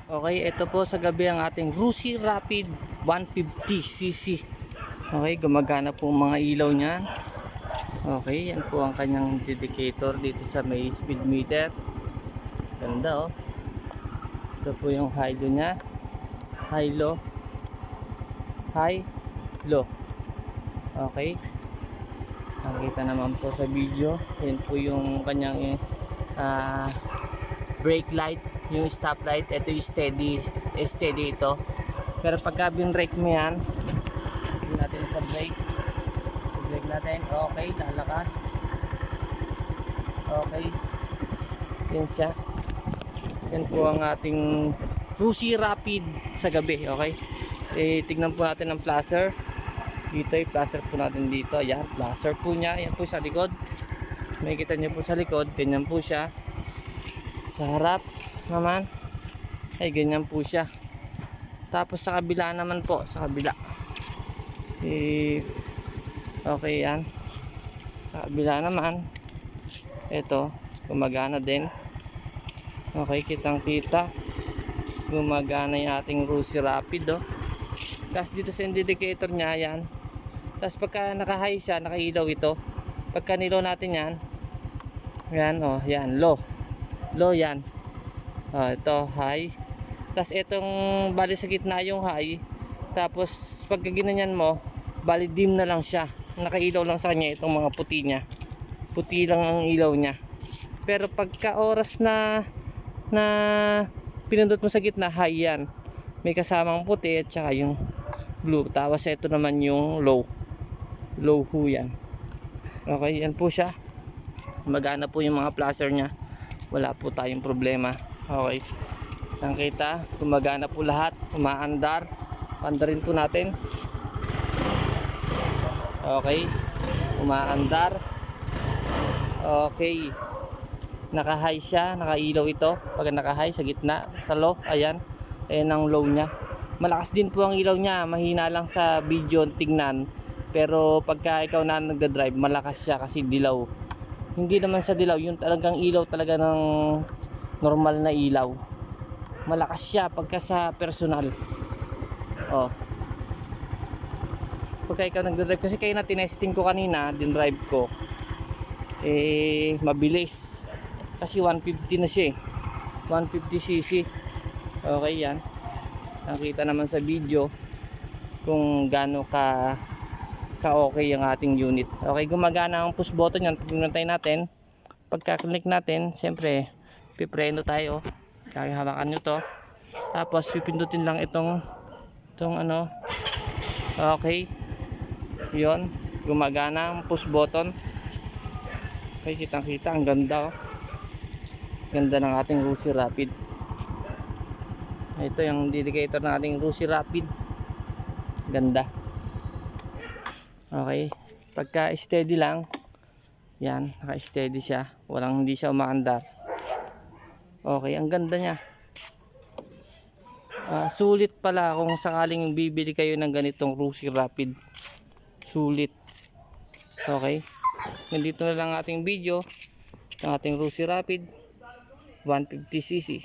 Okay, ito po sa gabi ang ating Rusi Rapid 150cc. Okay, gumagana po ang mga ilaw niya. Okay, yan po ang kanyang indicator dito sa may speed meter. Ganda oh. Ito po yung high low niya. High low. High low. Okay. Nakita naman po sa video. Yan po yung kanyang brake light, yung stop light. Ito yung steady ito. Pero pagka binrake mo yan, tingnan natin sa brake. Brake natin, okay, lalakas. Okay, yan siya. Yan po ang ating Rusi Rapid sa gabi. Okay, tignan po natin ang placer. Dito yung placer po natin dito. Ayan, placer po niya. Yan po sa likod. Makikita niyo po sa likod, ganyan po siya. Sa harap naman ay ganyan po siya. Tapos sa kabila naman po, sa kabila okay yan. Sa kabila naman ito, gumagana din. Okay, kitang kita gumagana yung ating Rusi Rapid oh. Tapos dito sa indicator nya yan. Tapos pagka naka high siya, nakailaw ito. Pagka nilaw natin yan, yan oh, yan low yan. Ito high. Tapos itong bali sa gitna yung high. Tapos pag ginanyan mo, bali dim na lang siya. Nakailaw lang sa kanya itong mga puti niya. Puti lang ang ilaw niya. Pero pagka oras na pinindot mo sa gitna, high yan. May kasamang puti at saka yung blue. Tapos ito naman yung low. Low ho yan. Okay, yan po siya. Magana po yung mga placer niya. Wala po tayong problema. Okay, nakita, gumagana po lahat, umaandar. Pandarin po natin. Okay, umaandar. Okay, naka-high siya, nakailaw ito. Pag naka-high sa gitna, sa low, ayan, ayan ang low nya. Malakas din po ang ilaw nya, mahina lang sa video tingnan. Pero pagka ikaw na nagda-drive, malakas siya kasi dilaw. Hindi naman sa dilaw, yung talagang ilaw talaga ng normal na ilaw. Malakas siya pagka sa personal. Oh. Pagka ikaw nagdadrive, kasi kayo na tinesting ko kanina, din-drive ko. Mabilis. Kasi 150 na siya 150cc. Okay yan. Nakita naman sa video kung gaano ka okay ang ating unit. Okay, gumagana ang push button yan. Pag natin, pagka-click natin, siyempre pipreno tayo. Hawakan nyo to. Tapos pipindutin lang itong ano. Okay. Yon, gumagana ang push button. Okay, kitang-kita ang ganda oh. Ganda ng ating Rusi Rapid. Ito yung indicator ng ating Rusi Rapid. Ganda. Okay, pagka steady lang yan, naka-steady siya, hindi siya umaandar. Okay, ang ganda niya. Sulit pala kung sakaling bibili kayo ng ganitong Rusi Rapid. Sulit. Okay, nandito na lang ating video ng ating Rusi Rapid 150cc.